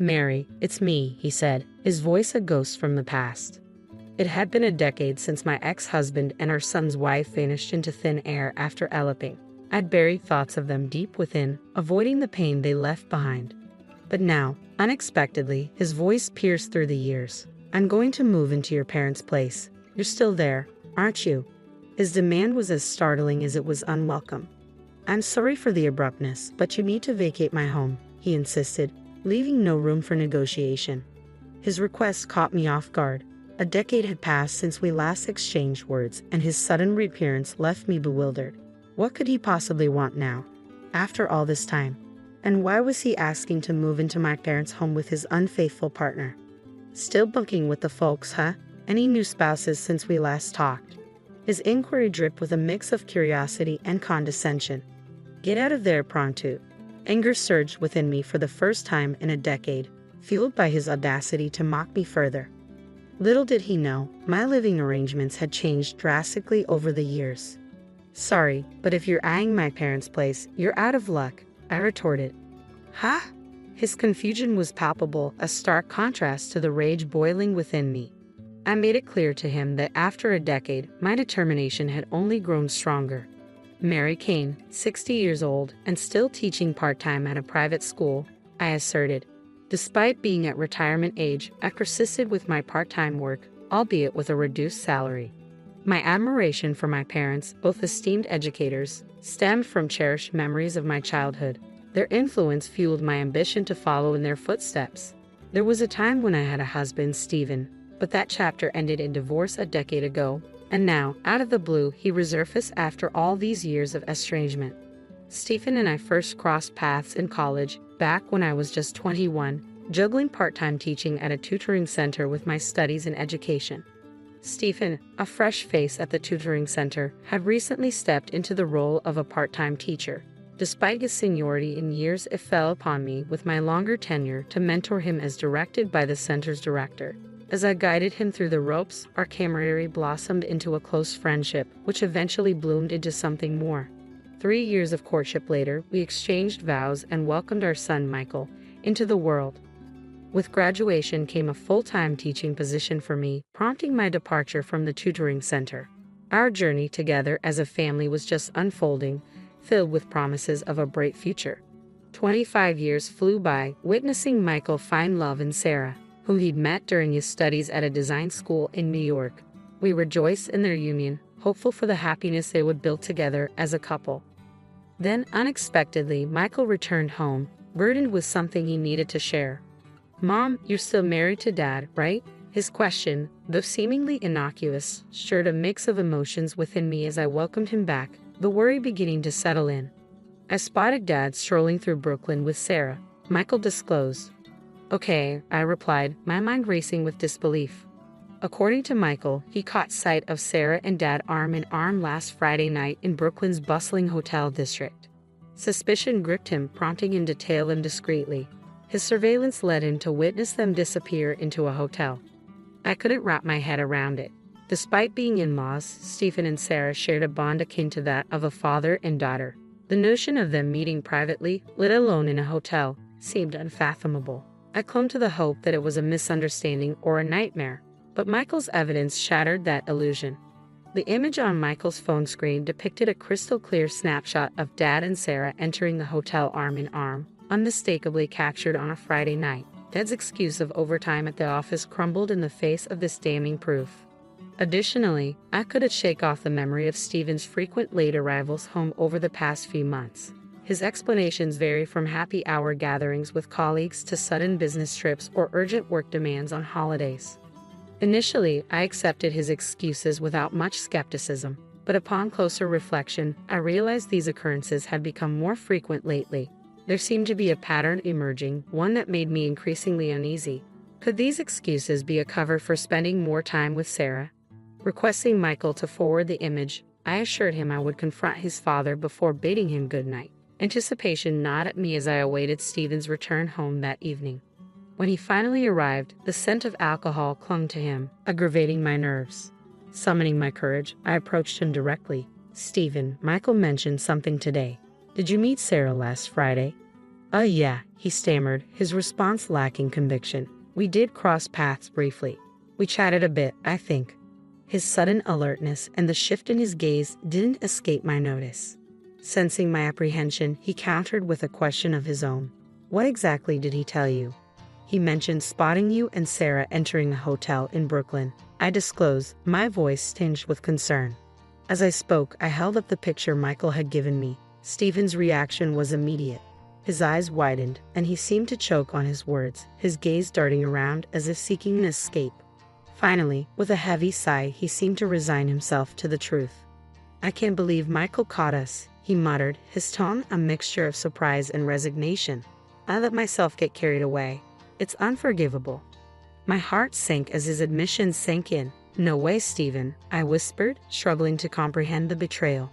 "Mary, it's me," he said, his voice a ghost from the past. It had been a decade since my ex-husband and our son's wife vanished into thin air after eloping. I'd buried thoughts of them deep within, avoiding the pain they left behind. But now, unexpectedly, his voice pierced through the years. "I'm going to move into your parents' place. You're still there, aren't you?" His demand was as startling as it was unwelcome. "I'm sorry for the abruptness, but you need to vacate my home," he insisted, leaving no room for negotiation. His request caught me off guard. A decade had passed since we last exchanged words, and his sudden reappearance left me bewildered. What could he possibly want now, after all this time? And why was he asking to move into my parents' home with his unfaithful partner? "Still bunking with the folks, huh? Any new spouses since we last talked?" His inquiry dripped with a mix of curiosity and condescension. "Get out of there pronto." Anger surged within me for the first time in a decade, fueled by his audacity to mock me further. Little did he know, my living arrangements had changed drastically over the years. "Sorry, but if you're eyeing my parents' place, you're out of luck," I retorted. "Huh?" His confusion was palpable, a stark contrast to the rage boiling within me. I made it clear to him that after a decade, my determination had only grown stronger. Mary Kane, 60 years old, and still teaching part-time at a private school, I asserted. Despite being at retirement age, I persisted with my part-time work, albeit with a reduced salary. My admiration for my parents, both esteemed educators, stemmed from cherished memories of my childhood. Their influence fueled my ambition to follow in their footsteps. There was a time when I had a husband, Stephen, but that chapter ended in divorce a decade ago, and now, out of the blue, he resurfaced after all these years of estrangement. Stephen and I first crossed paths in college, back when I was just 21, juggling part-time teaching at a tutoring center with my studies in education. Stephen, a fresh face at the tutoring center, had recently stepped into the role of a part-time teacher. Despite his seniority in years, it fell upon me with my longer tenure to mentor him as directed by the center's director. As I guided him through the ropes, our camaraderie blossomed into a close friendship, which eventually bloomed into something more. 3 years of courtship later, we exchanged vows and welcomed our son, Michael, into the world. With graduation came a full-time teaching position for me, prompting my departure from the tutoring center. Our journey together as a family was just unfolding, filled with promises of a bright future. 25 years flew by, witnessing Michael find love in Sarah, whom he'd met during his studies at a design school in New York. We rejoiced in their union, hopeful for the happiness they would build together as a couple. Then, unexpectedly, Michael returned home, burdened with something he needed to share. "Mom, you're still married to Dad, right?" His question, though seemingly innocuous, stirred a mix of emotions within me as I welcomed him back, the worry beginning to settle in. I spotted Dad strolling through Brooklyn with Sarah, Michael disclosed. "Okay," I replied, my mind racing with disbelief. According to Michael, he caught sight of Sarah and Dad arm in arm last Friday night in Brooklyn's bustling hotel district. Suspicion gripped him, prompting him to tail them discreetly. His surveillance led him to witness them disappear into a hotel. I couldn't wrap my head around it. Despite being in-laws, Stephen and Sarah shared a bond akin to that of a father and daughter. The notion of them meeting privately, let alone in a hotel, seemed unfathomable. I clung to the hope that it was a misunderstanding or a nightmare, but Michael's evidence shattered that illusion. The image on Michael's phone screen depicted a crystal-clear snapshot of Dad and Sarah entering the hotel arm in arm, unmistakably captured on a Friday night. Dad's excuse of overtime at the office crumbled in the face of this damning proof. Additionally, I couldn't shake off the memory of Stephen's frequent late arrivals home over the past few months. His explanations vary from happy hour gatherings with colleagues to sudden business trips or urgent work demands on holidays. Initially, I accepted his excuses without much skepticism, but upon closer reflection, I realized these occurrences had become more frequent lately. There seemed to be a pattern emerging, one that made me increasingly uneasy. Could these excuses be a cover for spending more time with Sarah? Requesting Michael to forward the image, I assured him I would confront his father before bidding him good night. Anticipation gnawed at me as I awaited Stephen's return home that evening. When he finally arrived, the scent of alcohol clung to him, aggravating my nerves. Summoning my courage, I approached him directly. "Stephen, Michael mentioned something today. Did you meet Sarah last Friday?" "Yeah," he stammered, his response lacking conviction. We did cross paths briefly. We chatted a bit, I think. His sudden alertness and the shift in his gaze didn't escape my notice. Sensing my apprehension, he countered with a question of his own. What exactly did he tell you? He mentioned spotting you and Sarah entering a hotel in Brooklyn. I disclosed, my voice tinged with concern. As I spoke, I held up the picture Michael had given me. Stephen's reaction was immediate. His eyes widened, and he seemed to choke on his words, his gaze darting around as if seeking an escape. Finally, with a heavy sigh, he seemed to resign himself to the truth. I can't believe Michael caught us, he muttered, his tone a mixture of surprise and resignation. I let myself get carried away. It's unforgivable. My heart sank as his admission sank in. No way, Stephen, I whispered, struggling to comprehend the betrayal.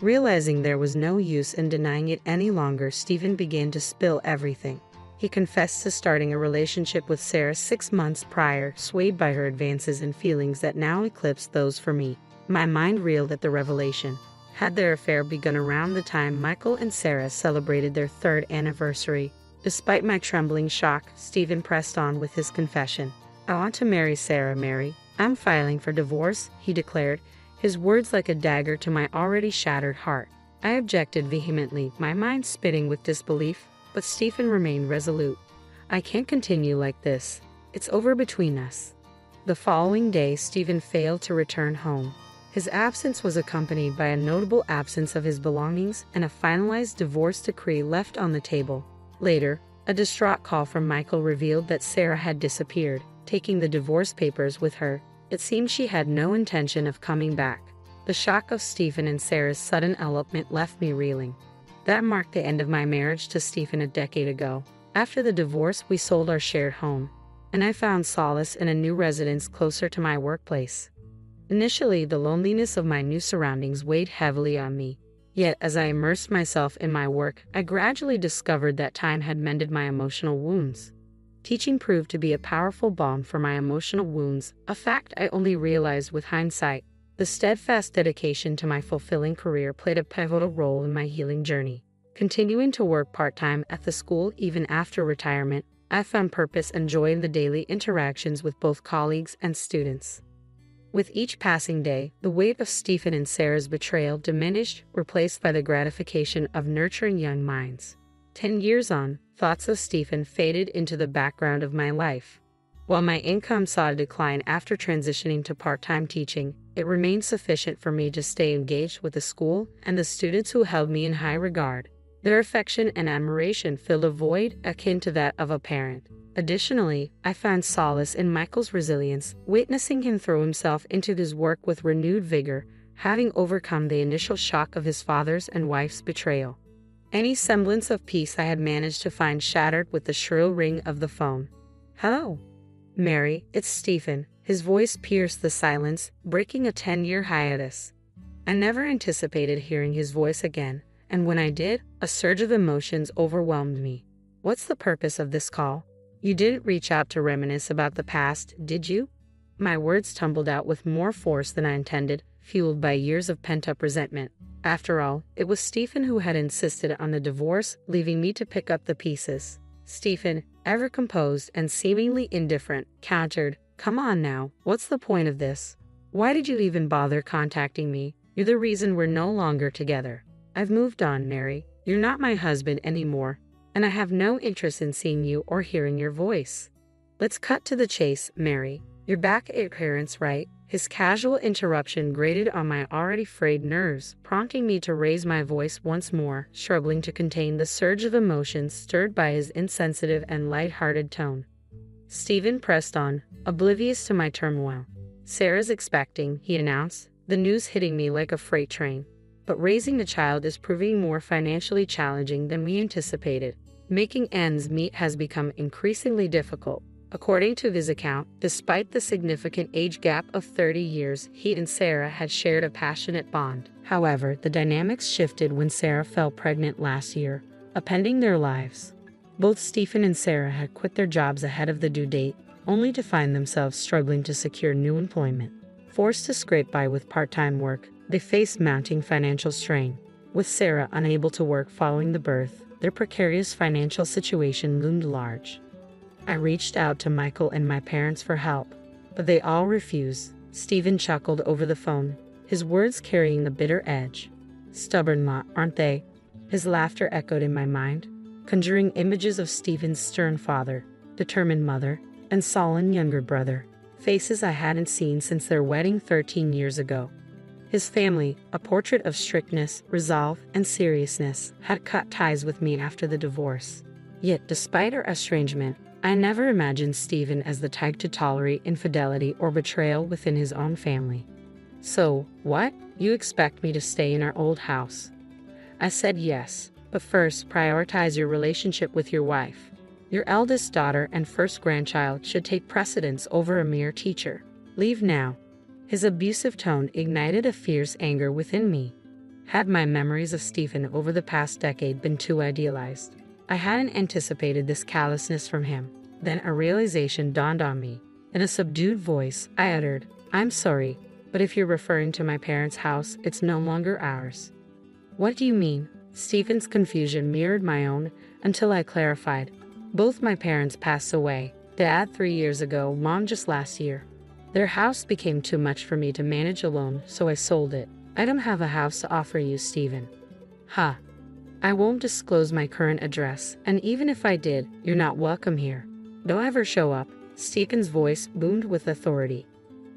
Realizing there was no use in denying it any longer, Stephen began to spill everything. He confessed to starting a relationship with Sarah 6 months prior, swayed by her advances and feelings that now eclipsed those for me. My mind reeled at the revelation. Had their affair begun around the time Michael and Sarah celebrated their 3rd anniversary? Despite my trembling shock, Stephen pressed on with his confession. I want to marry Sarah, Mary. I'm filing for divorce, he declared, his words like a dagger to my already shattered heart. I objected vehemently, my mind spinning with disbelief, but Stephen remained resolute. I can't continue like this. It's over between us. The following day, Stephen failed to return home. His absence was accompanied by a notable absence of his belongings and a finalized divorce decree left on the table. Later, a distraught call from Michael revealed that Sarah had disappeared, taking the divorce papers with her. It seemed she had no intention of coming back. The shock of Stephen and Sarah's sudden elopement left me reeling. That marked the end of my marriage to Stephen a decade ago. After the divorce, we sold our shared home, and I found solace in a new residence closer to my workplace. Initially, the loneliness of my new surroundings weighed heavily on me. Yet, as I immersed myself in my work, I gradually discovered that time had mended my emotional wounds. Teaching proved to be a powerful balm for my emotional wounds, a fact I only realized with hindsight. The steadfast dedication to my fulfilling career played a pivotal role in my healing journey. Continuing to work part-time at the school even after retirement, I found purpose and joy in the daily interactions with both colleagues and students. With each passing day, the weight of Stephen and Sarah's betrayal diminished, replaced by the gratification of nurturing young minds. 10 years on, thoughts of Stephen faded into the background of my life. While my income saw a decline after transitioning to part-time teaching, it remained sufficient for me to stay engaged with the school and the students who held me in high regard. Their affection and admiration filled a void akin to that of a parent. Additionally, I found solace in Michael's resilience, witnessing him throw himself into his work with renewed vigor, having overcome the initial shock of his father's and wife's betrayal. Any semblance of peace I had managed to find shattered with the shrill ring of the phone. Hello, Mary, it's Stephen. His voice pierced the silence, breaking a 10-year hiatus. I never anticipated hearing his voice again, and when I did, a surge of emotions overwhelmed me. What's the purpose of this call? You didn't reach out to reminisce about the past, did you? My words tumbled out with more force than I intended, fueled by years of pent-up resentment. After all, it was Stephen who had insisted on the divorce, leaving me to pick up the pieces. Stephen, ever composed and seemingly indifferent, countered, "Come on now, what's the point of this? Why did you even bother contacting me? You're the reason we're no longer together. I've moved on, Mary. You're not my husband anymore, and I have no interest in seeing you or hearing your voice. Let's cut to the chase, Mary. You're back at your parents', right?" His casual interruption grated on my already frayed nerves, prompting me to raise my voice once more, struggling to contain the surge of emotions stirred by his insensitive and light-hearted tone. Stephen pressed on, oblivious to my turmoil. "Sarah's expecting," he announced, the news hitting me like a freight train. "But raising a child is proving more financially challenging than we anticipated. Making ends meet has become increasingly difficult." According to his account, despite the significant age gap of 30 years, he and Sarah had shared a passionate bond. However, the dynamics shifted when Sarah fell pregnant last year, upending their lives. Both Stephen and Sarah had quit their jobs ahead of the due date, only to find themselves struggling to secure new employment. Forced to scrape by with part-time work, they faced mounting financial strain. With Sarah unable to work following the birth, Their precarious financial situation loomed large. I reached out to Michael and my parents for help, but they all refused. Stephen chuckled over the phone, his words carrying a bitter edge. Stubborn lot, aren't they? His laughter echoed in my mind, conjuring images of Stephen's stern father, determined mother, and sullen younger brother, faces I hadn't seen since their wedding 13 years ago. His family, a portrait of strictness, resolve, and seriousness, had cut ties with me after the divorce. Yet, despite our estrangement, I never imagined Stephen as the type to tolerate infidelity or betrayal within his own family. "So, what? You expect me to stay in our old house?" I said yes, but first prioritize your relationship with your wife. Your eldest daughter and first grandchild should take precedence over a mere teacher. Leave now. His abusive tone ignited a fierce anger within me. Had my memories of Stephen over the past decade been too idealized? I hadn't anticipated this callousness from him. Then a realization dawned on me. In a subdued voice, I uttered, "I'm sorry, but if you're referring to my parents' house, it's no longer ours." "What do you mean?" Stephen's confusion mirrored my own until I clarified. "Both my parents passed away, Dad 3 years ago, Mom just last year. Their house became too much for me to manage alone, so I sold it. I don't have a house to offer you, Stephen." "Huh. I won't disclose my current address, and even if I did, you're not welcome here. Don't ever show up." Stephen's voice boomed with authority.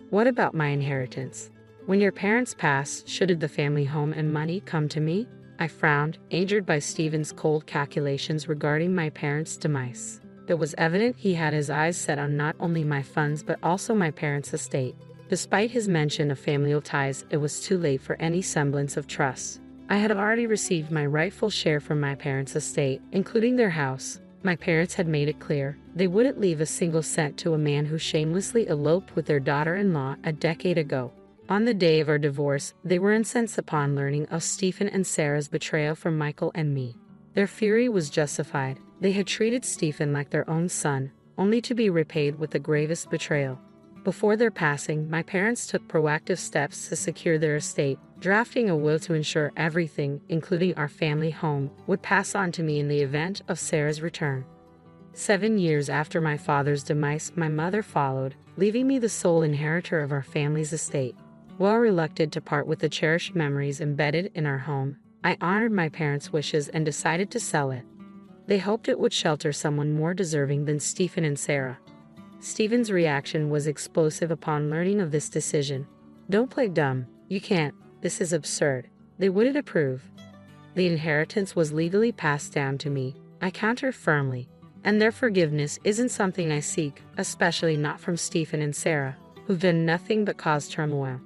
"What about my inheritance? When your parents pass, should the family home and money come to me?" I frowned, angered by Stephen's cold calculations regarding my parents' demise. It was evident he had his eyes set on not only my funds but also my parents' estate. Despite his mention of familial ties, it was too late for any semblance of trust. I had already received my rightful share from my parents' estate, including their house. My parents had made it clear they wouldn't leave a single cent to a man who shamelessly eloped with their daughter-in-law a decade ago. On the day of our divorce, they were incensed upon learning of Stephen and Sarah's betrayal from Michael and me. Their fury was justified. They had treated Stephen like their own son, only to be repaid with the gravest betrayal. Before their passing, my parents took proactive steps to secure their estate, drafting a will to ensure everything, including our family home, would pass on to me in the event of Sarah's return. 7 years after my father's demise, my mother followed, leaving me the sole inheritor of our family's estate. While reluctant to part with the cherished memories embedded in our home, I honored my parents' wishes and decided to sell it. They hoped it would shelter someone more deserving than Stephen and Sarah. Stephen's reaction was explosive upon learning of this decision. "Don't play dumb. You can't. This is absurd. They wouldn't approve." The inheritance was legally passed down to me, I countered firmly, and their forgiveness isn't something I seek, especially not from Stephen and Sarah, who've done nothing but cause turmoil.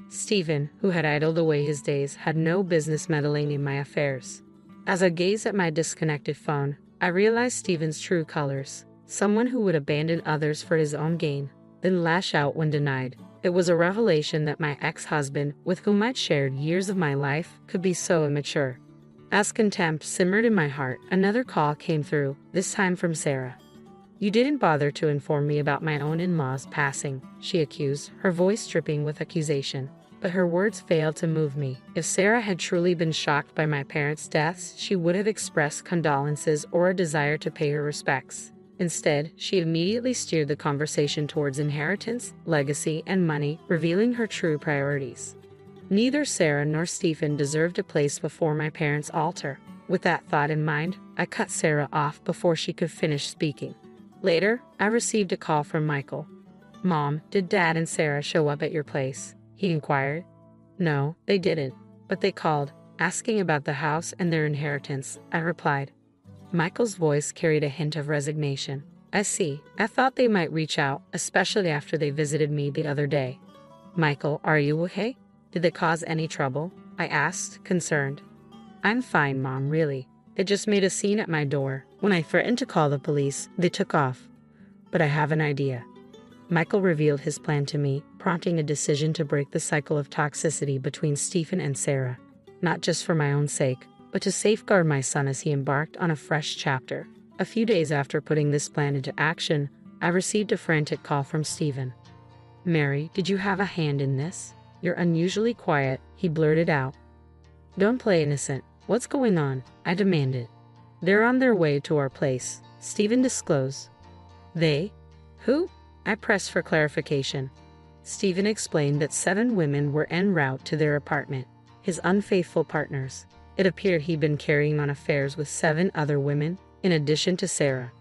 Stephen, who had idled away his days, had no business meddling in my affairs. As I gazed at my disconnected phone, I realized Stephen's true colors. Someone who would abandon others for his own gain, then lash out when denied. It was a revelation that my ex-husband, with whom I'd shared years of my life, could be so immature. As contempt simmered in my heart, another call came through, this time from Sarah. "You didn't bother to inform me about my own in-laws passing," she accused, her voice dripping with accusation. But her words failed to move me. If Sarah had truly been shocked by my parents' deaths, she would have expressed condolences or a desire to pay her respects. Instead, she immediately steered the conversation towards inheritance, legacy, and money, revealing her true priorities. Neither Sarah nor Stephen deserved a place before my parents' altar. With that thought in mind, I cut Sarah off before she could finish speaking. Later, I received a call from Michael. "Mom, did Dad and Sarah show up at your place?" he inquired. "No, they didn't, but they called, asking about the house and their inheritance," I replied. Michael's voice carried a hint of resignation. "I see. I thought they might reach out, especially after they visited me the other day." "Michael, are you okay? Did they cause any trouble?" I asked, concerned. "I'm fine, Mom, really. They just made a scene at my door. When I threatened to call the police, they took off. But I have an idea." Michael revealed his plan to me, prompting a decision to break the cycle of toxicity between Stephen and Sarah, not just for my own sake, but to safeguard my son as he embarked on a fresh chapter. A few days after putting this plan into action, I received a frantic call from Stephen. "Mary, did you have a hand in this? You're unusually quiet," he blurted out. "Don't play innocent. What's going on?" I demanded. They're on their way to our place, Stephen disclosed. They? Who? I pressed for clarification. Stephen explained that 7 women were en route to their apartment, his unfaithful partners. It appeared he'd been carrying on affairs with 7 other women, in addition to Sarah.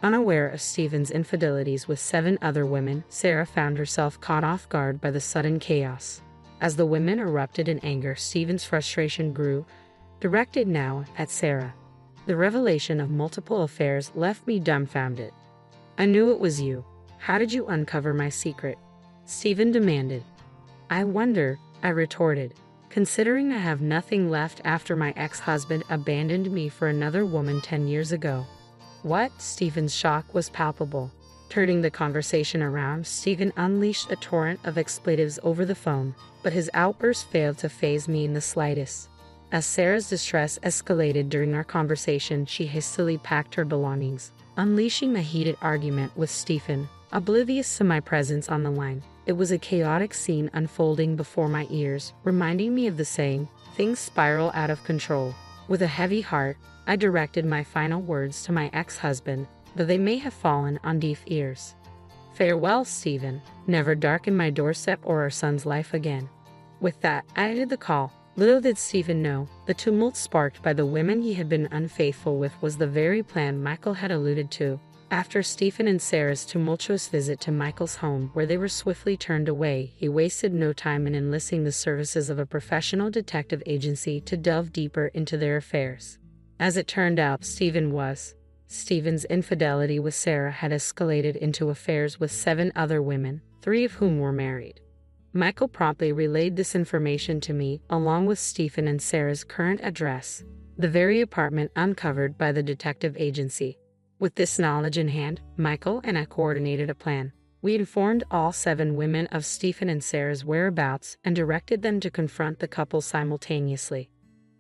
Unaware of Stephen's infidelities with 7 other women, Sarah found herself caught off guard by the sudden chaos. As the women erupted in anger, Stephen's frustration grew, directed now at Sarah. The revelation of multiple affairs left me dumbfounded. I knew it was you. How did you uncover my secret? Stephen demanded. I wonder, I retorted, considering I have nothing left after my ex-husband abandoned me for another woman 10 years ago. What? Stephen's shock was palpable. Turning the conversation around, Stephen unleashed a torrent of expletives over the phone, but his outburst failed to faze me in the slightest. As Sarah's distress escalated during our conversation, she hastily packed her belongings, unleashing a heated argument with Stephen, oblivious to my presence on the line. It was a chaotic scene unfolding before my ears, reminding me of the saying, things spiral out of control. With a heavy heart, I directed my final words to my ex-husband, though they may have fallen on deaf ears. Farewell, Stephen. Never darken my doorstep or our son's life again. With that, I ended the call. Little did Stephen know, the tumult sparked by the women he had been unfaithful with was the very plan Michael had alluded to. After Stephen and Sarah's tumultuous visit to Michael's home, where they were swiftly turned away, he wasted no time in enlisting the services of a professional detective agency to delve deeper into their affairs. As it turned out, Stephen's infidelity with Sarah had escalated into affairs with 7 other women, 3 of whom were married. Michael promptly relayed this information to me, along with Stephen and Sarah's current address, the very apartment uncovered by the detective agency. With this knowledge in hand, Michael and I coordinated a plan. We informed all 7 women of Stephen and Sarah's whereabouts and directed them to confront the couple simultaneously.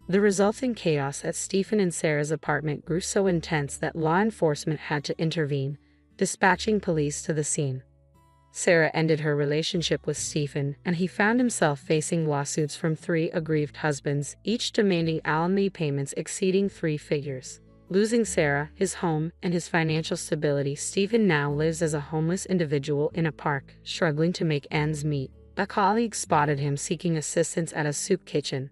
The resulting chaos at Stephen and Sarah's apartment grew so intense that law enforcement had to intervene, dispatching police to the scene. Sarah ended her relationship with Stephen, and he found himself facing lawsuits from 3 aggrieved husbands, each demanding alimony payments exceeding 3 figures. Losing Sarah, his home, and his financial stability, Stephen now lives as a homeless individual in a park, struggling to make ends meet. A colleague spotted him seeking assistance at a soup kitchen.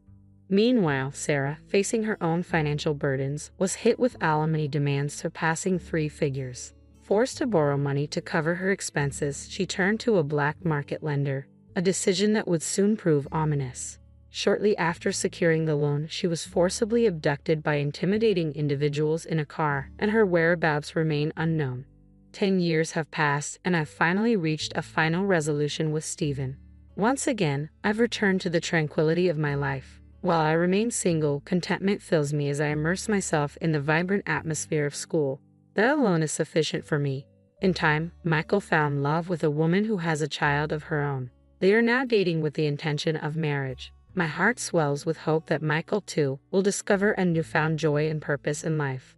Meanwhile, Sarah, facing her own financial burdens, was hit with alimony demands surpassing 3 figures. Forced to borrow money to cover her expenses, she turned to a black market lender, a decision that would soon prove ominous. Shortly after securing the loan, she was forcibly abducted by intimidating individuals in a car, and her whereabouts remain unknown. 10 years have passed, and I've finally reached a final resolution with Stephen. Once again, I've returned to the tranquility of my life. While I remain single, contentment fills me as I immerse myself in the vibrant atmosphere of school. That alone is sufficient for me. In time, Michael found love with a woman who has a child of her own. They are now dating with the intention of marriage. My heart swells with hope that Michael, too, will discover a newfound joy and purpose in life.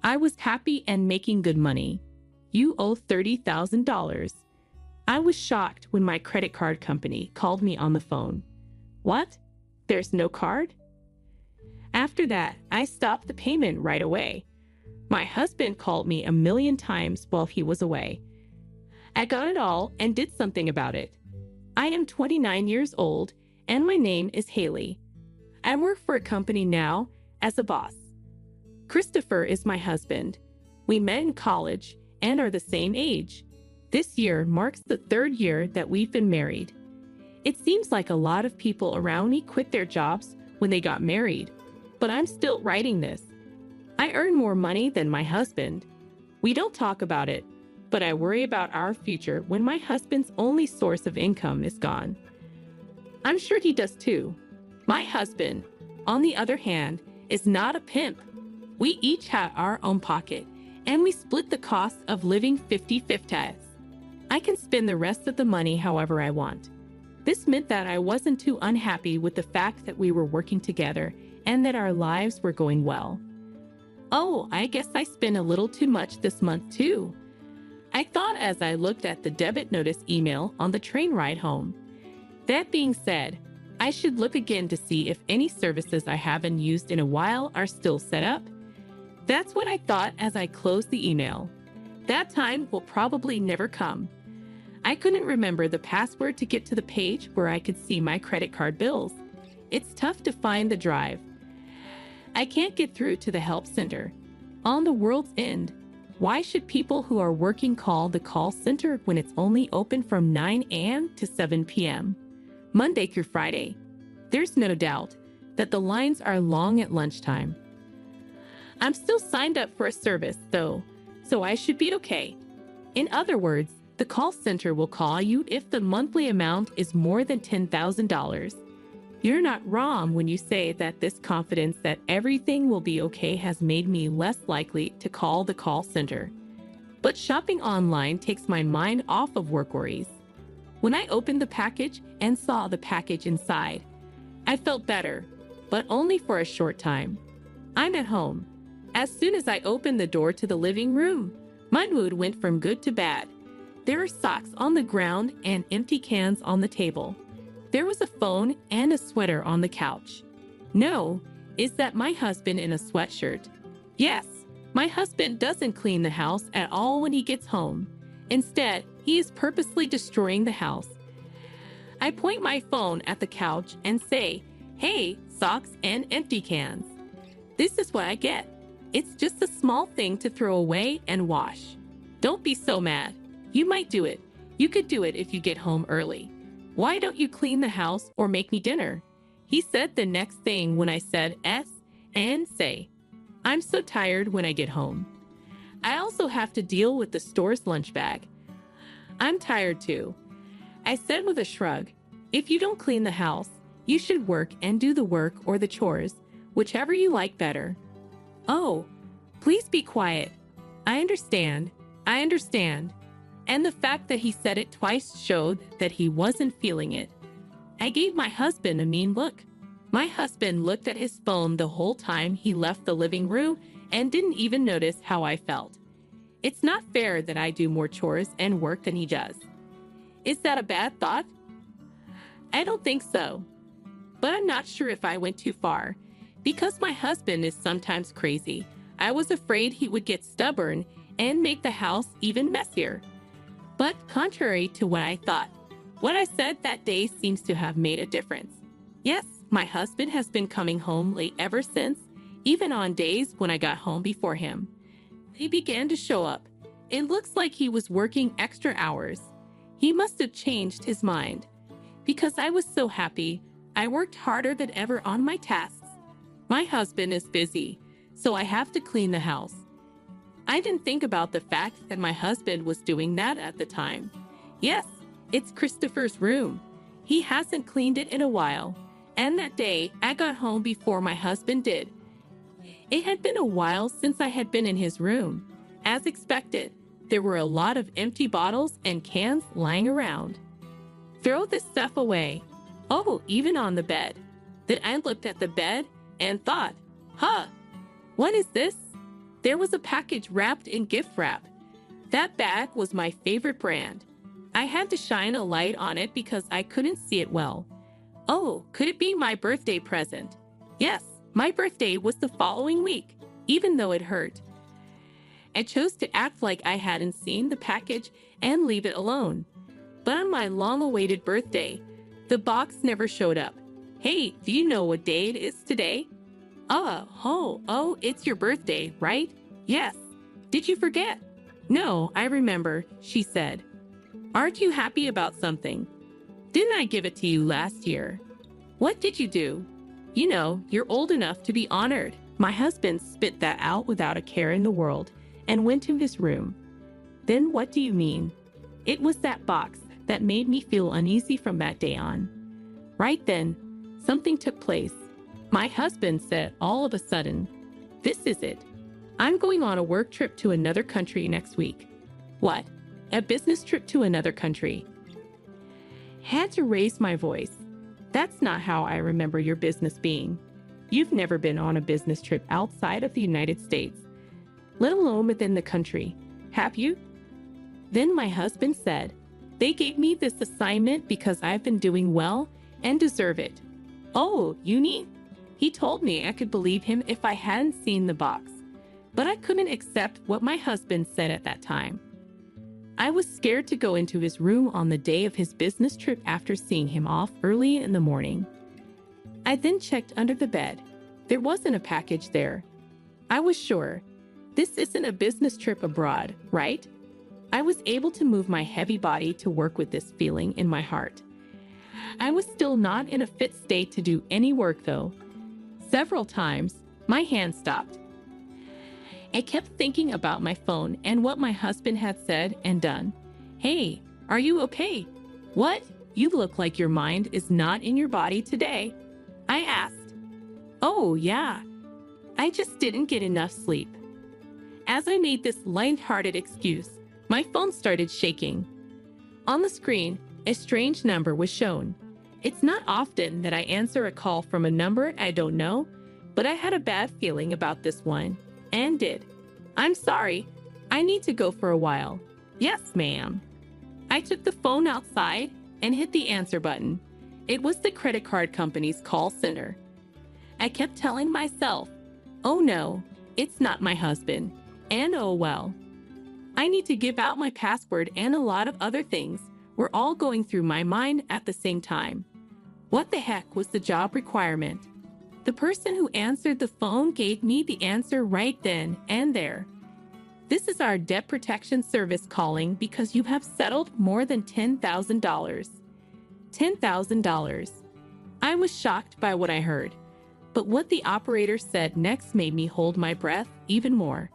I was happy and making good money. You owe $30,000. I was shocked when my credit card company called me on the phone. What? There's no card? After that, I stopped the payment right away. My husband called me 1,000,000 times while he was away. I got it all and did something about it. I am 29 years old, and my name is Haley. I work for a company now as a boss. Christopher is my husband. We met in college and are the same age. This year marks the 3rd year that we've been married. It seems like a lot of people around me quit their jobs when they got married, but I'm still writing this. I earn more money than my husband. We don't talk about it, but I worry about our future when my husband's only source of income is gone. I'm sure he does too. My husband, on the other hand, is not a pimp. We each have our own pocket, and we split the cost of living 50-50. I can spend the rest of the money however I want. This meant that I wasn't too unhappy with the fact that we were working together and that our lives were going well. Oh, I guess I spent a little too much this month too. I thought as I looked at the debit notice email on the train ride home. That being said, I should look again to see if any services I haven't used in a while are still set up. That's what I thought as I closed the email. That time will probably never come. I couldn't remember the password to get to the page where I could see my credit card bills. It's tough to find the drive. I can't get through to the help center. On the world's end, why should people who are working call the call center when it's only open from 9 a.m. to 7 p.m., Monday through Friday? There's no doubt that the lines are long at lunchtime. I'm still signed up for a service, though, so I should be okay. In other words, the call center will call you if the monthly amount is more than $10,000. You're not wrong when you say that this confidence that everything will be okay has made me less likely to call the call center. But shopping online takes my mind off of work worries. When I opened the package and saw the package inside, I felt better, but only for a short time. I'm at home. As soon as I opened the door to the living room, my mood went from good to bad. There were socks on the ground and empty cans on the table. There was a phone and a sweater on the couch. No, is that my husband in a sweatshirt? Yes, my husband doesn't clean the house at all when he gets home. Instead, he is purposely destroying the house. I point my phone at the couch and say, "Hey, socks and empty cans." This is what I get. It's just a small thing to throw away and wash. Don't be so mad. You might do it. You could do it if you get home early. Why don't you clean the house or make me dinner? He said the next thing when I said S and say, I'm so tired when I get home. I also have to deal with the store's lunch bag. I'm tired too. I said with a shrug, if you don't clean the house, you should work and do the work or the chores, whichever you like better. Oh, please be quiet. I understand. And the fact that he said it twice showed that he wasn't feeling it. I gave my husband a mean look. My husband looked at his phone the whole time he left the living room and didn't even notice how I felt. It's not fair that I do more chores and work than he does. Is that a bad thought? I don't think so. But I'm not sure if I went too far. Because my husband is sometimes crazy, I was afraid he would get stubborn and make the house even messier. But contrary to what I thought, what I said that day seems to have made a difference. Yes, my husband has been coming home late ever since, even on days when I got home before him. He began to show up. It looks like he was working extra hours. He must have changed his mind. Because I was so happy, I worked harder than ever on my tasks. My husband is busy, so I have to clean the house. I didn't think about the fact that my husband was doing that at the time. Yes, it's Christopher's room. He hasn't cleaned it in a while. And that day, I got home before my husband did. It had been a while since I had been in his room. As expected, there were a lot of empty bottles and cans lying around. Throw this stuff away. Oh, even on the bed. Then I looked at the bed and thought, what is this? There was a package wrapped in gift wrap. That bag was my favorite brand. I had to shine a light on it because I couldn't see it well. Oh, could it be my birthday present? Yes, my birthday was the following week, even though it hurt. I chose to act like I hadn't seen the package and leave it alone. But on my long-awaited birthday, the box never showed up. Hey, do you know what day it is today? Oh, it's your birthday, right? Yes. Did you forget? No, I remember, she said. Aren't you happy about something? Didn't I give it to you last year? What did you do? You know, you're old enough to be honored. My husband spit that out without a care in the world and went to his room. Then what do you mean? It was that box that made me feel uneasy from that day on. Right then, something took place. My husband said all of a sudden, "This is it. I'm going on a work trip to another country next week." What? A business trip to another country? Had to raise my voice. That's not how I remember your business being. You've never been on a business trip outside of the United States, let alone within the country, have you? Then my husband said, they gave me this assignment because I've been doing well and deserve it. Oh, uni? He told me I could believe him if I hadn't seen the box, but I couldn't accept what my husband said at that time. I was scared to go into his room on the day of his business trip after seeing him off early in the morning. I then checked under the bed. There wasn't a package there. I was sure. This isn't a business trip abroad, right? I was able to move my heavy body to work with this feeling in my heart. I was still not in a fit state to do any work though. Several times, my hand stopped. I kept thinking about my phone and what my husband had said and done. Hey, are you okay? What? You look like your mind is not in your body today. I asked. Oh, yeah. I just didn't get enough sleep. As I made this light-hearted excuse, my phone started shaking. On the screen, a strange number was shown. It's not often that I answer a call from a number I don't know, but I had a bad feeling about this one, and did. I'm sorry, I need to go for a while. Yes, ma'am. I took the phone outside and hit the answer button. It was the credit card company's call center. I kept telling myself, oh no, it's not my husband, and oh well. I need to give out my password and a lot of other things were all going through my mind at the same time. What the heck was the job requirement? The person who answered the phone gave me the answer right then and there. This is our debt protection service calling because you have settled more than $10,000. $10,000. I was shocked by what I heard, but what the operator said next made me hold my breath even more.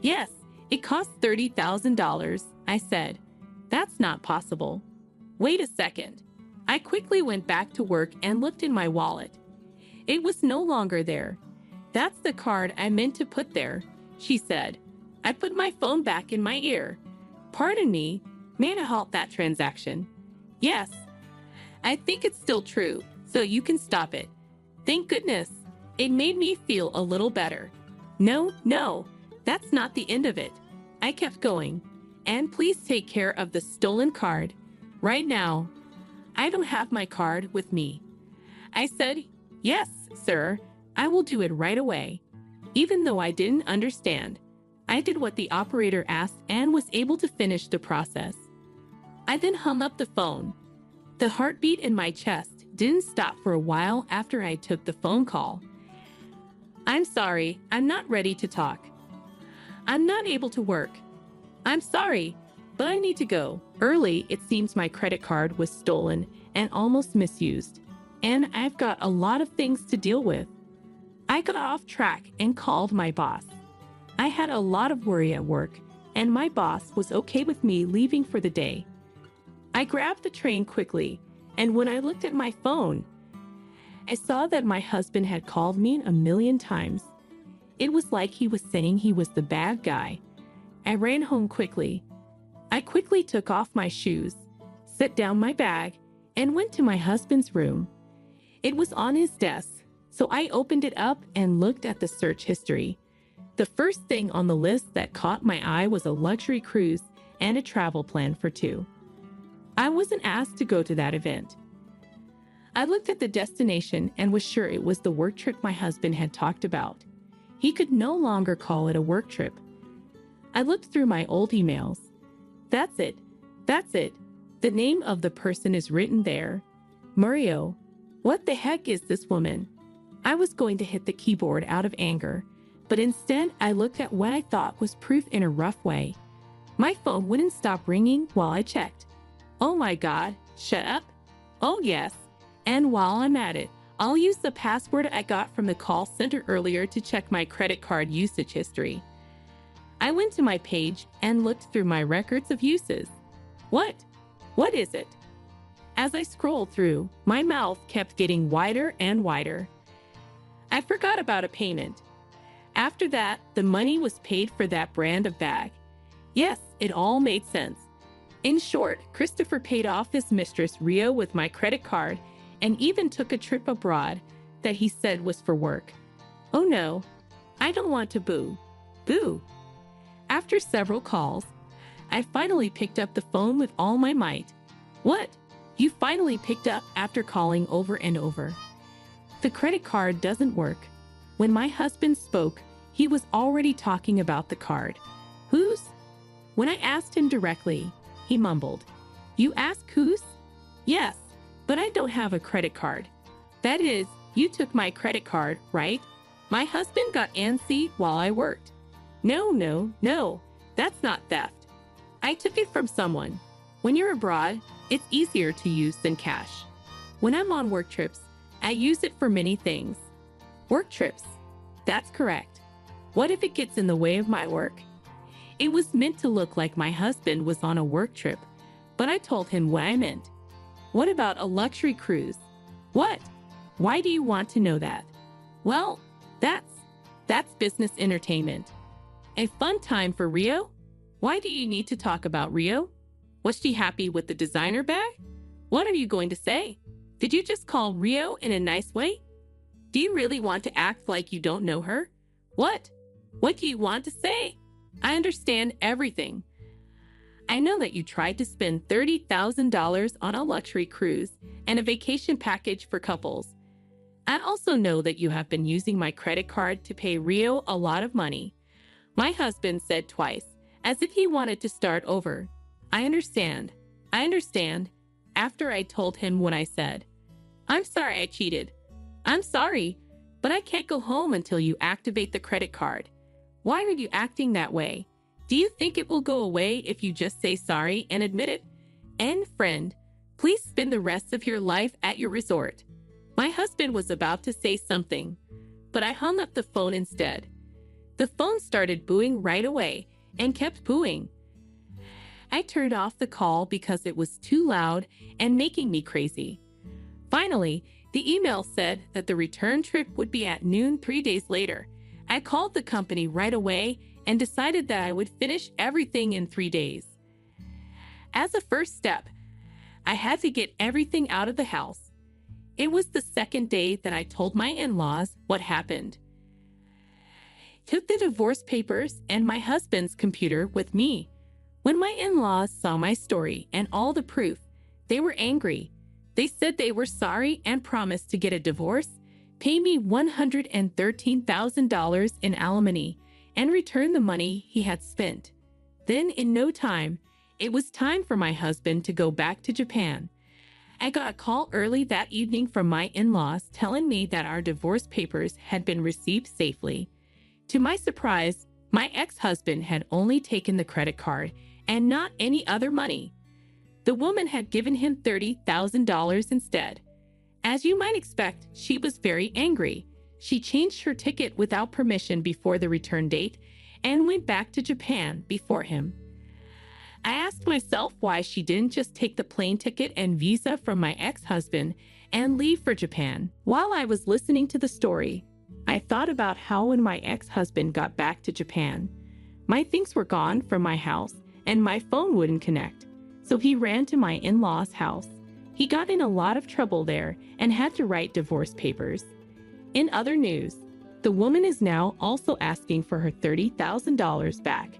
Yes, it cost $30,000, I said. That's not possible. Wait a second. I quickly went back to work and looked in my wallet. It was no longer there. That's the card I meant to put there, she said. I put my phone back in my ear. Pardon me, may I halt that transaction? Yes. I think it's still true, so you can stop it. Thank goodness. It made me feel a little better. No, that's not the end of it. I kept going. And please take care of the stolen card. Right now, I don't have my card with me. I said, yes, sir, I will do it right away. Even though I didn't understand, I did what the operator asked and was able to finish the process. I then hung up the phone. The heartbeat in my chest didn't stop for a while after I took the phone call. I'm sorry, I'm not ready to talk. I'm not able to work. I'm sorry, but I need to go. Early, it seems my credit card was stolen and almost misused, and I've got a lot of things to deal with. I got off track and called my boss. I had a lot of worry at work, and my boss was okay with me leaving for the day. I grabbed the train quickly, and when I looked at my phone, I saw that my husband had called me 1,000,000 times. It was like he was saying he was the bad guy. I ran home quickly. I quickly took off my shoes, set down my bag, and went to my husband's room. It was on his desk, so I opened it up and looked at the search history. The first thing on the list that caught my eye was a luxury cruise and a travel plan for 2. I wasn't asked to go to that event. I looked at the destination and was sure it was the work trip my husband had talked about. He could no longer call it a work trip. I looked through my old emails. That's it. The name of the person is written there. Mario. What the heck is this woman? I was going to hit the keyboard out of anger, but instead I looked at what I thought was proof in a rough way. My phone wouldn't stop ringing while I checked. Oh my God, shut up. Oh yes, and while I'm at it, I'll use the password I got from the call center earlier to check my credit card usage history. I went to my page and looked through my records of uses. What is it? As I scrolled through, my mouth kept getting wider and wider. I forgot about a payment. After that, the money was paid for that brand of bag. Yes, it all made sense. In short, Christopher paid off his mistress Rio with my credit card and even took a trip abroad that he said was for work. Oh no, I don't want to boo. Boo. After several calls, I finally picked up the phone with all my might. What? You finally picked up after calling over and over. The credit card doesn't work. When my husband spoke, he was already talking about the card. Whose? When I asked him directly, he mumbled, "You ask whose?" "Yes, but I don't have a credit card." "That is, you took my credit card, right?" My husband got antsy while I worked. No, that's not theft. I took it from someone. When you're abroad, it's easier to use than cash. When I'm on work trips, I use it for many things. Work trips. That's correct. What if it gets in the way of my work? It was meant to look like my husband was on a work trip, but I told him what I meant. What about a luxury cruise? What? Why do you want to know that? Well, that's business entertainment. A fun time for Rio? Why do you need to talk about Rio? Was she happy with the designer bag? What are you going to say? Did you just call Rio in a nice way? Do you really want to act like you don't know her? What? What do you want to say? I understand everything. I know that you tried to spend $30,000 on a luxury cruise and a vacation package for couples. I also know that you have been using my credit card to pay Rio a lot of money. My husband said twice, as if he wanted to start over. I understand. After I told him what I said. I'm sorry I cheated. I'm sorry, but I can't go home until you activate the credit card. Why are you acting that way? Do you think it will go away if you just say sorry and admit it? And friend, please spend the rest of your life at your resort. My husband was about to say something, but I hung up the phone instead. The phone started booing right away and kept booing. I turned off the call because it was too loud and making me crazy. Finally, the email said that the return trip would be at noon 3 days later. I called the company right away and decided that I would finish everything in 3 days. As a first step, I had to get everything out of the house. It was the second day that I told my in-laws what happened. Took the divorce papers and my husband's computer with me. When my in-laws saw my story and all the proof, they were angry. They said they were sorry and promised to get a divorce, pay me $113,000 in alimony, and return the money he had spent. Then, in no time, it was time for my husband to go back to Japan. I got a call early that evening from my in-laws telling me that our divorce papers had been received safely. To my surprise, my ex-husband had only taken the credit card and not any other money. The woman had given him $30,000 instead. As you might expect, she was very angry. She changed her ticket without permission before the return date and went back to Japan before him. I asked myself why she didn't just take the plane ticket and visa from my ex-husband and leave for Japan. While I was listening to the story, I thought about how when my ex-husband got back to Japan, my things were gone from my house and my phone wouldn't connect. So he ran to my in-laws' house. He got in a lot of trouble there and had to write divorce papers. In other news, the woman is now also asking for her $30,000 back,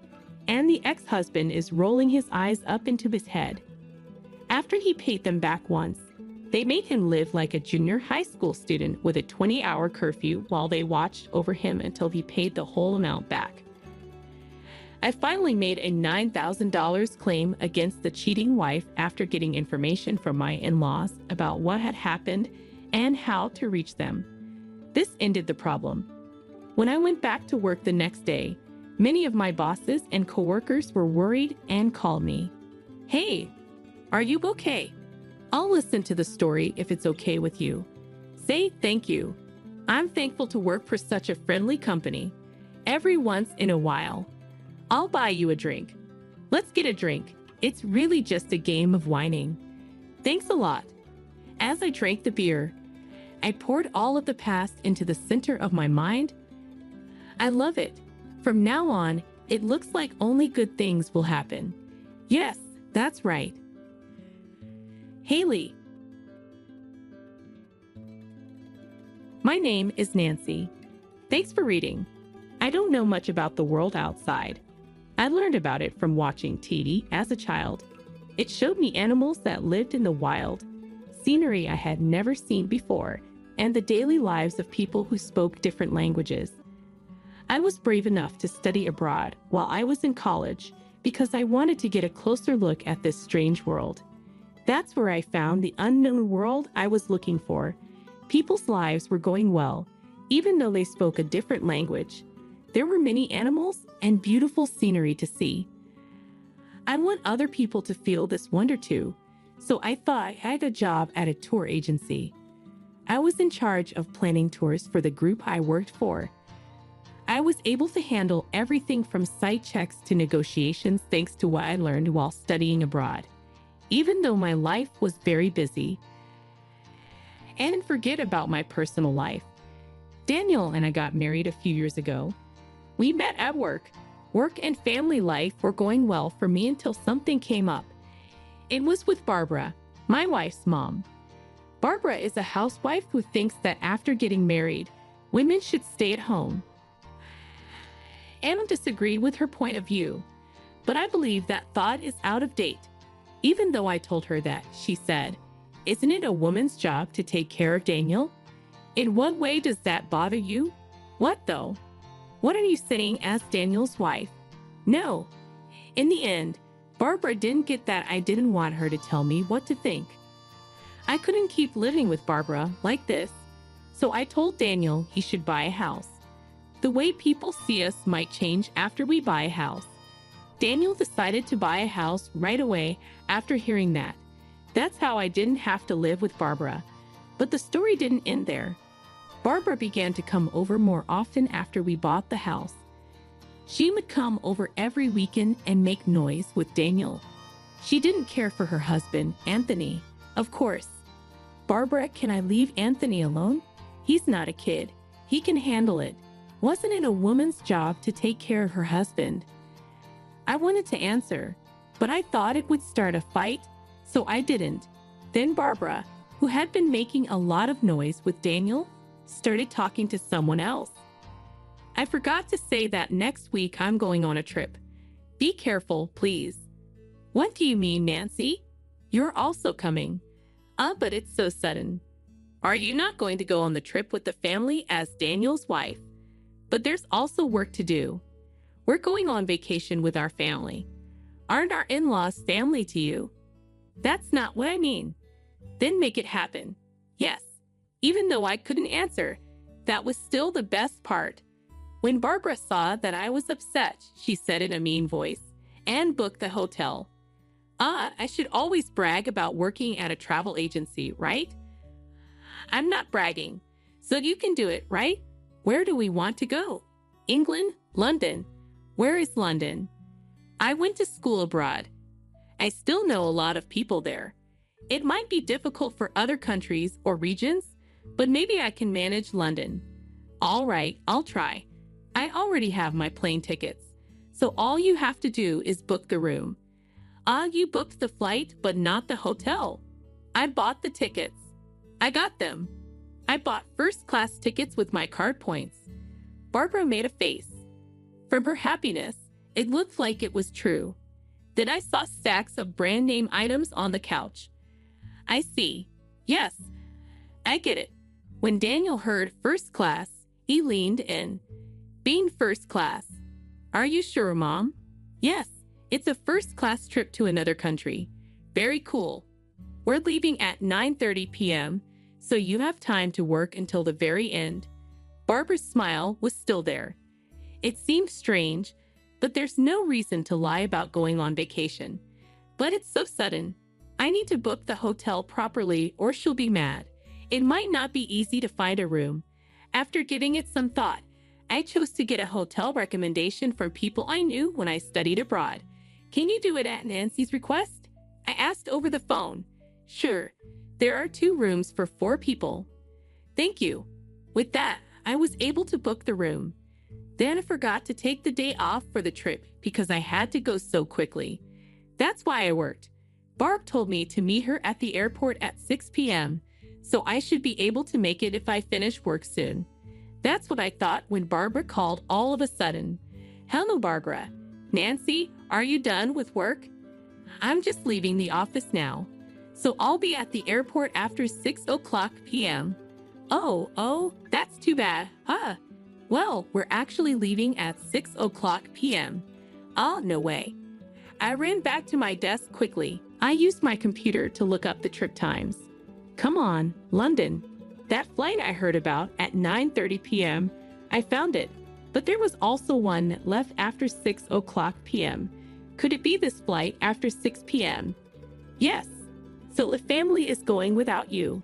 and the ex-husband is rolling his eyes up into his head. After he paid them back once, they made him live like a junior high school student with a 20-hour curfew while they watched over him until he paid the whole amount back. I finally made a $9,000 claim against the cheating wife after getting information from my in-laws about what had happened and how to reach them. This ended the problem. When I went back to work the next day, many of my bosses and coworkers were worried and called me. "Hey, are you okay? I'll listen to the story if it's okay with you. Say thank you. I'm thankful to work for such a friendly company. Every once in a while, I'll buy you a drink. Let's get a drink. It's really just a game of whining. Thanks a lot." As I drank the beer, I poured all of the past into the center of my mind. I love it. From now on, it looks like only good things will happen. Yes, that's right. Haley. My name is Nancy. Thanks for reading. I don't know much about the world outside. I learned about it from watching TV as a child. It showed me animals that lived in the wild, scenery I had never seen before, and the daily lives of people who spoke different languages. I was brave enough to study abroad while I was in college because I wanted to get a closer look at this strange world. That's where I found the unknown world I was looking for. People's lives were going well, even though they spoke a different language. There were many animals and beautiful scenery to see. I want other people to feel this wonder too, so I thought I had a job at a tour agency. I was in charge of planning tours for the group I worked for. I was able to handle everything from site checks to negotiations thanks to what I learned while studying abroad. Even though my life was very busy. And forget about my personal life. Daniel and I got married a few years ago. We met at work. Work and family life were going well for me until something came up. It was with Barbara, my wife's mom. Barbara is a housewife who thinks that after getting married, women should stay at home. Anna disagreed with her point of view, but I believe that thought is out of date. Even though I told her that, she said, "Isn't it a woman's job to take care of Daniel? In what way does that bother you?" "What though? What are you saying as Daniel's wife?" "No." In the end, Barbara didn't get that I didn't want her to tell me what to think. I couldn't keep living with Barbara like this, so I told Daniel he should buy a house. The way people see us might change after we buy a house. Daniel decided to buy a house right away after hearing that. That's how I didn't have to live with Barbara. But the story didn't end there. Barbara began to come over more often after we bought the house. She would come over every weekend and make noise with Daniel. She didn't care for her husband, Anthony. Of course. "Barbara, can I leave Anthony alone? He's not a kid. He can handle it. Wasn't it a woman's job to take care of her husband?" I wanted to answer, but I thought it would start a fight, so I didn't. Then Barbara, who had been making a lot of noise with Daniel, started talking to someone else. I forgot to say that next week I'm going on a trip. Be careful, please. "What do you mean, Nancy? You're also coming." But it's so sudden." "Are you not going to go on the trip with the family as Daniel's wife?" "But there's also work to do. We're going on vacation with our family. Aren't our in-laws family to you?" "That's not what I mean." "Then make it happen." Yes. Even though I couldn't answer, that was still the best part. When Barbara saw that I was upset, she said in a mean voice, and booked the hotel. I should always brag about working at a travel agency, right? I'm not bragging, so you can do it, right? Where do we want to go? England? London? Where is London? I went to school abroad. I still know a lot of people there. It might be difficult for other countries or regions, but maybe I can manage London. All right, I'll try. I already have my plane tickets, so all you have to do is book the room. You booked the flight, but not the hotel. I bought the tickets. I got them. I bought first-class tickets with my card points. Barbara made a face. From her happiness, it looked like it was true. Then I saw stacks of brand-name items on the couch. I see. Yes, I get it. When Daniel heard first class, he leaned in. Being first class. Are you sure, Mom? Yes, it's a first-class trip to another country. Very cool. We're leaving at 9:30 p.m., so you have time to work until the very end. Barbara's smile was still there. It seemed strange, but there's no reason to lie about going on vacation. But it's so sudden. I need to book the hotel properly or she'll be mad. It might not be easy to find a room. After giving it some thought, I chose to get a hotel recommendation from people I knew when I studied abroad. Can you do it at Nancy's request? I asked over the phone. Sure, there are 2 rooms for 4 people. Thank you. With that, I was able to book the room. Then I forgot to take the day off for the trip because I had to go so quickly. That's why I worked. Barb told me to meet her at the airport at 6 p.m., so I should be able to make it if I finish work soon. That's what I thought when Barbara called all of a sudden. Hello, Barbara. Nancy, are you done with work? I'm just leaving the office now, so I'll be at the airport after 6 o'clock p.m. Oh, that's too bad. Huh. Well, we're actually leaving at 6 o'clock p.m. Oh, no way. I ran back to my desk quickly. I used my computer to look up the trip times. Come on, London. That flight I heard about at 9:30 p.m., I found it. But there was also one that left after 6 o'clock p.m. Could it be this flight after 6 p.m.? Yes. So the family is going without you.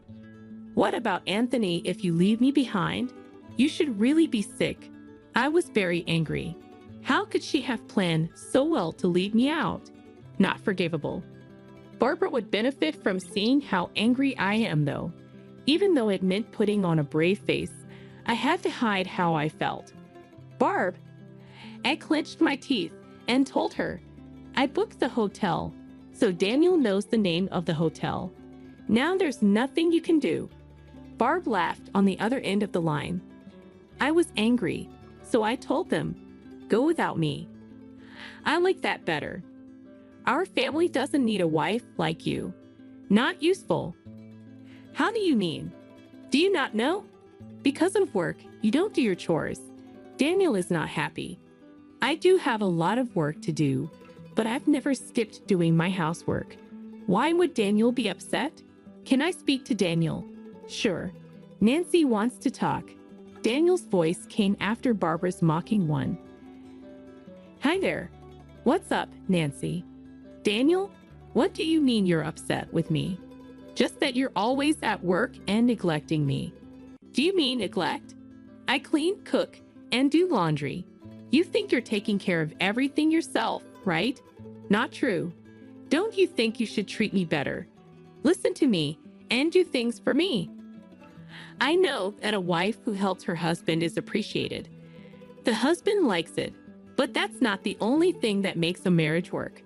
What about Anthony if you leave me behind? You should really be sick. I was very angry. How could she have planned so well to leave me out? Not forgivable. Barbara would benefit from seeing how angry I am, though. Even though it meant putting on a brave face, I had to hide how I felt. Barb, I clenched my teeth and told her. I booked the hotel, so Daniel knows the name of the hotel. Now there's nothing you can do. Barb laughed on the other end of the line. I was angry, so I told them, go without me. I like that better. Our family doesn't need a wife like you. Not useful. How do you mean? Do you not know? Because of work, you don't do your chores. Daniel is not happy. I do have a lot of work to do, but I've never skipped doing my housework. Why would Daniel be upset? Can I speak to Daniel? Sure. Nancy wants to talk. Daniel's voice came after Barbara's mocking one. Hi there. What's up, Nancy? Daniel, what do you mean you're upset with me? Just that you're always at work and neglecting me. Do you mean neglect? I clean, cook, and do laundry. You think you're taking care of everything yourself, right? Not true. Don't you think you should treat me better? Listen to me and do things for me. I know that a wife who helps her husband is appreciated. The husband likes it, but that's not the only thing that makes a marriage work.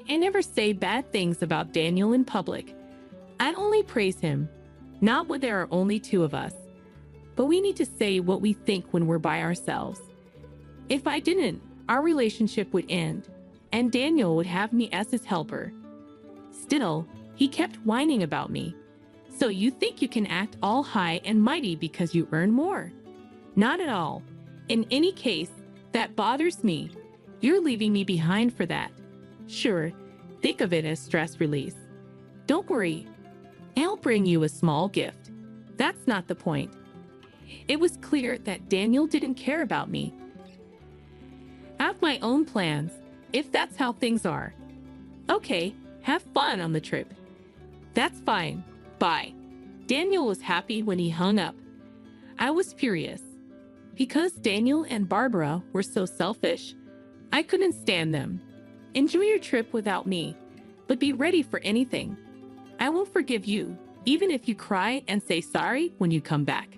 I never say bad things about Daniel in public. I only praise him, not when there are only two of us. But we need to say what we think when we're by ourselves. If I didn't, our relationship would end, and Daniel would have me as his helper. Still, he kept whining about me. So you think you can act all high and mighty because you earn more? Not at all. In any case, that bothers me. You're leaving me behind for that. Sure, think of it as stress release. Don't worry. I'll bring you a small gift. That's not the point. It was clear that Daniel didn't care about me. I have my own plans, if that's how things are. Okay, have fun on the trip. That's fine. Bye. Daniel was happy when he hung up. I was furious. Because Daniel and Barbara were so selfish, I couldn't stand them. Enjoy your trip without me, but be ready for anything. I won't forgive you, even if you cry and say sorry when you come back.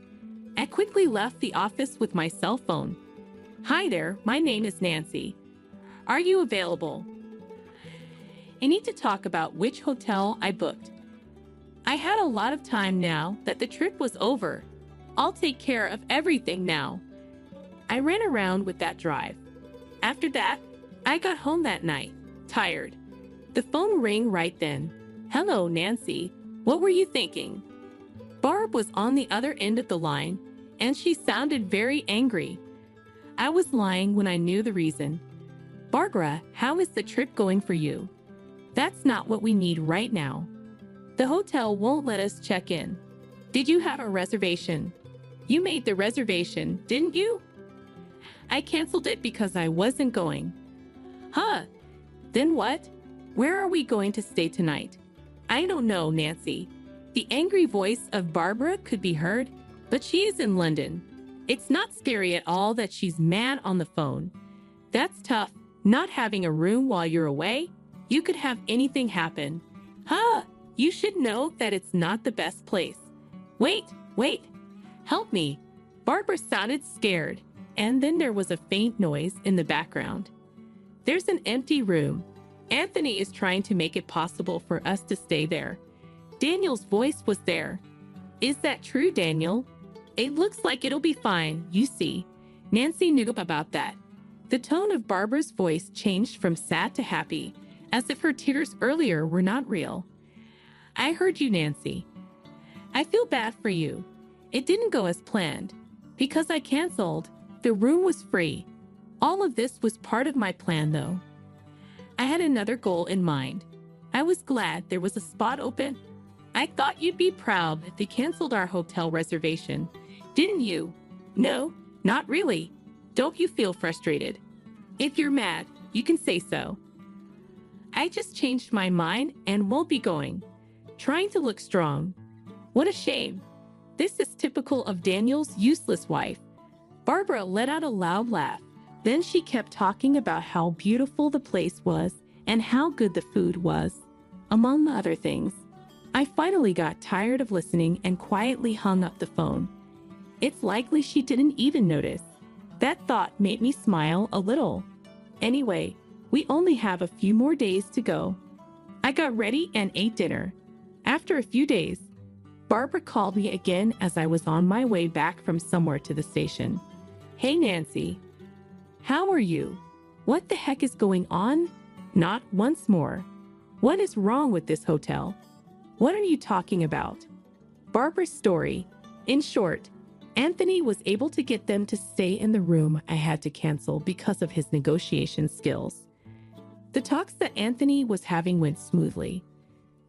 I quickly left the office with my cell phone. Hi there, my name is Nancy. Are you available? I need to talk about which hotel I booked. I had a lot of time now that the trip was over. I'll take care of everything now. I ran around with that drive. After that, I got home that night, tired. The phone rang right then. Hello, Nancy. What were you thinking? Barb was on the other end of the line, and she sounded very angry. I was lying when I knew the reason. Barbara, how is the trip going for you? That's not what we need right now. The hotel won't let us check in. Did you have a reservation? You made the reservation, didn't you? I canceled it because I wasn't going. Huh? Then what? Where are we going to stay tonight? I don't know, Nancy. The angry voice of Barbara could be heard, but she is in London. It's not scary at all that she's mad on the phone. That's tough, not having a room while you're away. You could have anything happen. Huh? You should know that it's not the best place. Wait. Help me. Barbara sounded scared, and then there was a faint noise in the background. There's an empty room. Anthony is trying to make it possible for us to stay there. Daniel's voice was there. Is that true, Daniel? It looks like it'll be fine, you see. Nancy knew about that. The tone of Barbara's voice changed from sad to happy, as if her tears earlier were not real. I heard you, Nancy. I feel bad for you. It didn't go as planned. Because I canceled, the room was free. All of this was part of my plan, though. I had another goal in mind. I was glad there was a spot open. I thought you'd be proud that they canceled our hotel reservation. Didn't you? No, not really. Don't you feel frustrated? If you're mad, you can say so. I just changed my mind and won't be going. Trying to look strong. What a shame. This is typical of Daniel's useless wife. Barbara let out a loud laugh. Then she kept talking about how beautiful the place was and how good the food was, among other things. I finally got tired of listening and quietly hung up the phone. It's likely she didn't even notice. That thought made me smile a little. Anyway, we only have a few more days to go. I got ready and ate dinner. After a few days, Barbara called me again as I was on my way back from somewhere to the station. Hey, Nancy. How are you? What the heck is going on? Not once more. What is wrong with this hotel? What are you talking about? Barbara's story. In short, Anthony was able to get them to stay in the room I had to cancel because of his negotiation skills. The talks that Anthony was having went smoothly.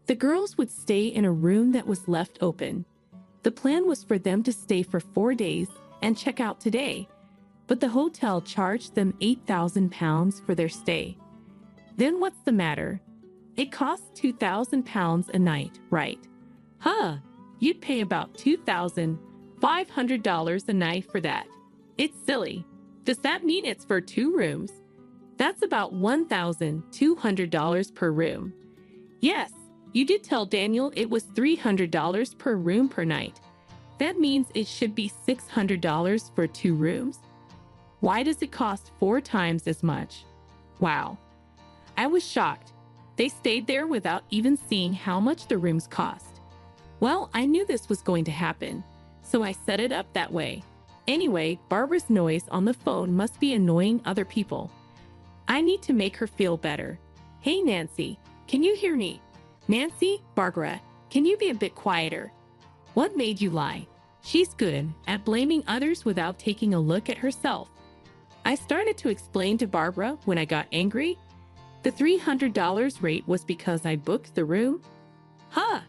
The girls would stay in a room that was left open. The plan was for them to stay for 4 days and check out today, but the hotel charged them £8,000 for their stay. Then what's the matter? It costs £2,000 a night, right? Huh, you'd pay about $2,500 a night for that. It's silly. Does that mean it's for 2 rooms? That's about $1,200 per room. Yes, you did tell Daniel it was $300 per room per night. That means it should be $600 for 2 rooms. Why does it cost 4 times as much? Wow. I was shocked. They stayed there without even seeing how much the rooms cost. Well, I knew this was going to happen, so I set it up that way. Anyway, Barbara's noise on the phone must be annoying other people. I need to make her feel better. Hey, Nancy, can you hear me? Nancy, Barbara, can you be a bit quieter? What made you lie? She's good at blaming others without taking a look at herself. I started to explain to Barbara when I got angry. The $300 rate was because I booked the room. Huh.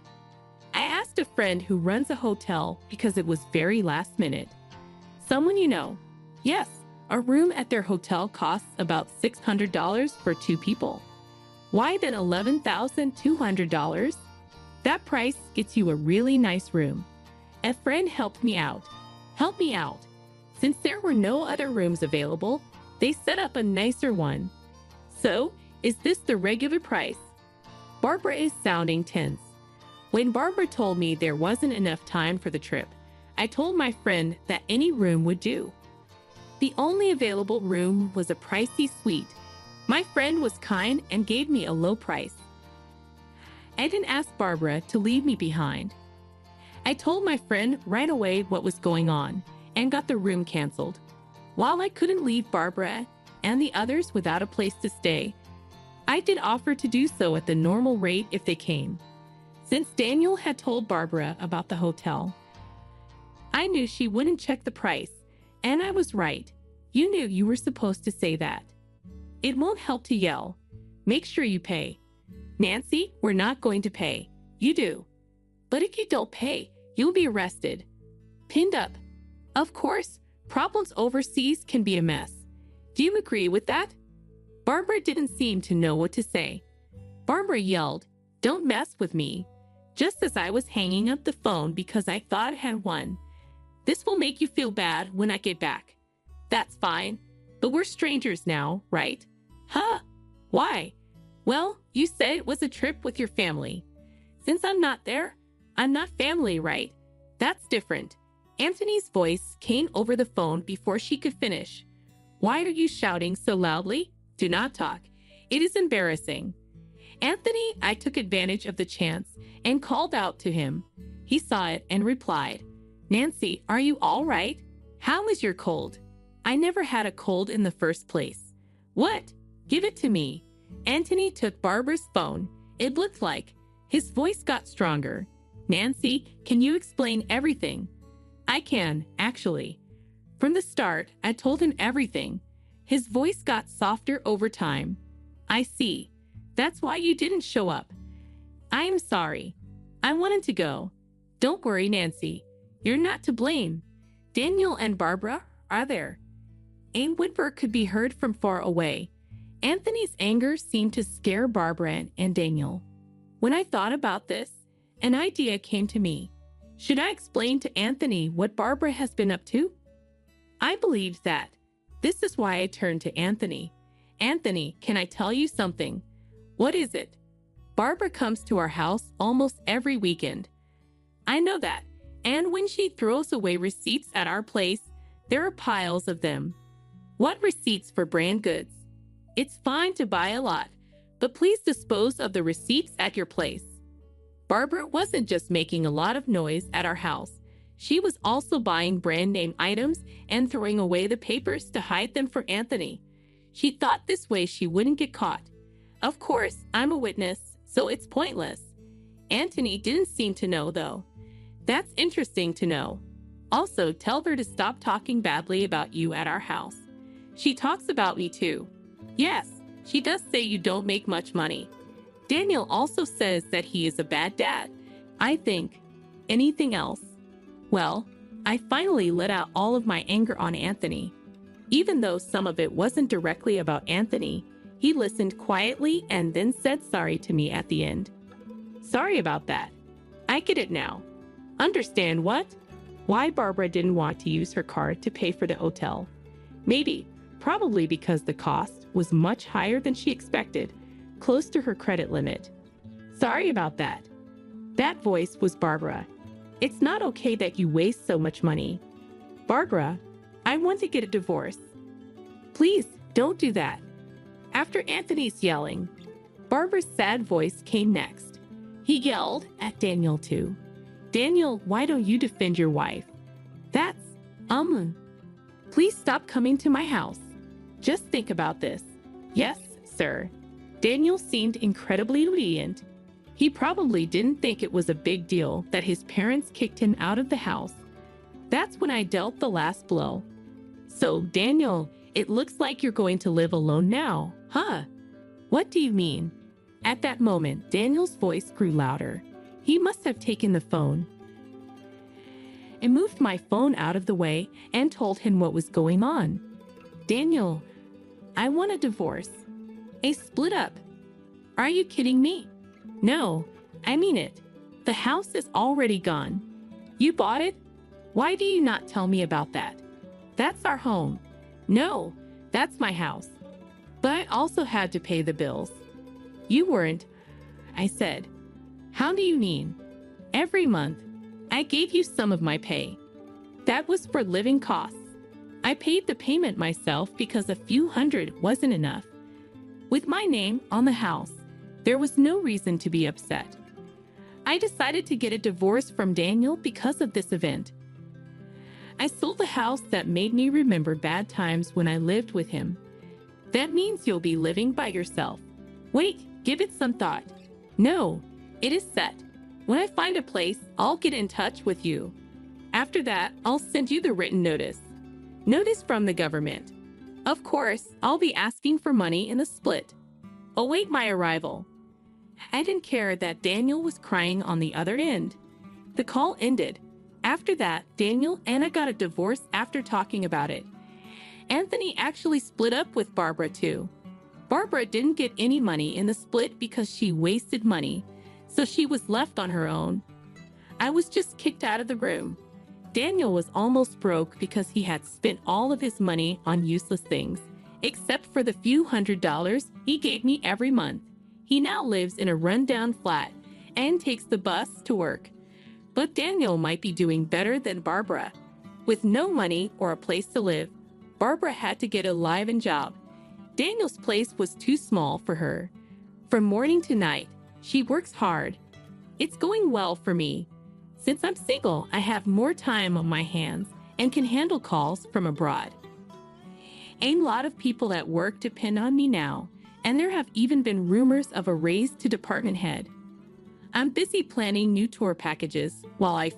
I asked a friend who runs a hotel because it was very last minute. Someone you know. Yes, a room at their hotel costs about $600 for 2 people. Why then $11,200? That price gets you a really nice room. A friend helped me out. Help me out. Since there were no other rooms available, they set up a nicer one. So, is this the regular price? Barbara is sounding tense. When Barbara told me there wasn't enough time for the trip, I told my friend that any room would do. The only available room was a pricey suite. My friend was kind and gave me a low price. I didn't ask Barbara to leave me behind. I told my friend right away what was going on and got the room canceled. While I couldn't leave Barbara and the others without a place to stay, I did offer to do so at the normal rate if they came. Since Daniel had told Barbara about the hotel, I knew she wouldn't check the price, and I was right. You knew you were supposed to say that. It won't help to yell. Make sure you pay. Nancy, we're not going to pay. You do. But if you don't pay, you'll be arrested. Pinned up. Of course, problems overseas can be a mess. Do you agree with that? Barbara didn't seem to know what to say. Barbara yelled, "Don't mess with me," just as I was hanging up the phone because I thought I had won. This will make you feel bad when I get back. That's fine, but we're strangers now, right? Huh? Why? Well, you said it was a trip with your family. Since I'm not there, I'm not family, right? That's different. Anthony's voice came over the phone before she could finish. Why are you shouting so loudly? Do not talk. It is embarrassing. Anthony, I took advantage of the chance and called out to him. He saw it and replied, "Nancy, are you all right? How is your cold?" I never had a cold in the first place. What? Give it to me. Anthony took Barbara's phone. It looked like his voice got stronger. Nancy, can you explain everything? I can, actually. From the start, I told him everything. His voice got softer over time. I see. That's why you didn't show up. I am sorry. I wanted to go. Don't worry, Nancy. You're not to blame. Daniel and Barbara are there. A whimper could be heard from far away. Anthony's anger seemed to scare Barbara and Daniel. When I thought about this, an idea came to me. Should I explain to Anthony what Barbara has been up to? I believed that. This is why I turned to Anthony. Anthony, can I tell you something? What is it? Barbara comes to our house almost every weekend. I know that. And when she throws away receipts at our place, there are piles of them. What receipts for brand goods? It's fine to buy a lot, but please dispose of the receipts at your place. Barbara wasn't just making a lot of noise at our house. She was also buying brand name items and throwing away the papers to hide them for Anthony. She thought this way she wouldn't get caught. Of course, I'm a witness, so it's pointless. Anthony didn't seem to know, though. That's interesting to know. Also, tell her to stop talking badly about you at our house. She talks about me too. Yes, she does say you don't make much money. Daniel also says that he is a bad dad. I think. Anything else? Well, I finally let out all of my anger on Anthony. Even though some of it wasn't directly about Anthony, he listened quietly and then said sorry to me at the end. Sorry about that. I get it now. Understand what? Why Barbara didn't want to use her card to pay for the hotel. Probably because the cost was much higher than she expected, close to her credit limit. Sorry about that. That voice was Barbara. It's not okay that you waste so much money. Barbara, I want to get a divorce. Please, don't do that. After Anthony's yelling, Barbara's sad voice came next. He yelled at Daniel too. Daniel, why don't you defend your wife? That's, please stop coming to my house. Just think about this. Yes, sir. Daniel seemed incredibly obedient. He probably didn't think it was a big deal that his parents kicked him out of the house. That's when I dealt the last blow. So, Daniel, it looks like you're going to live alone now, huh? What do you mean? At that moment, Daniel's voice grew louder. He must have taken the phone. I moved my phone out of the way and told him what was going on. Daniel, I want a divorce. A split up. Are you kidding me? No, I mean it. The house is already gone. You bought it? Why do you not tell me about that? That's our home. No, that's my house. But I also had to pay the bills. You weren't. I said, how do you mean? Every month, I gave you some of my pay. That was for living costs. I paid the payment myself because a few hundred wasn't enough. With my name on the house, there was no reason to be upset. I decided to get a divorce from Daniel because of this event. I sold the house that made me remember bad times when I lived with him. That means you'll be living by yourself. Wait, give it some thought. No, it is set. When I find a place, I'll get in touch with you. After that, I'll send you the written notice. Notice from the government. Of course, I'll be asking for money in a split. Await my arrival. I didn't care that Daniel was crying on the other end. The call ended. After that, Daniel and I got a divorce after talking about it. Anthony actually split up with Barbara too. Barbara didn't get any money in the split because she wasted money, so she was left on her own. I was just kicked out of the room. Daniel was almost broke because he had spent all of his money on useless things, except for the few $100s he gave me every month. He now lives in a rundown flat and takes the bus to work. But Daniel might be doing better than Barbara. With no money or a place to live, Barbara had to get a live-in job. Daniel's place was too small for her. From morning to night, she works hard. It's going well for me. Since I'm single, I have more time on my hands and can handle calls from abroad. A lot of people at work depend on me now, and there have even been rumors of a raise to department head. I'm busy planning new tour packages while I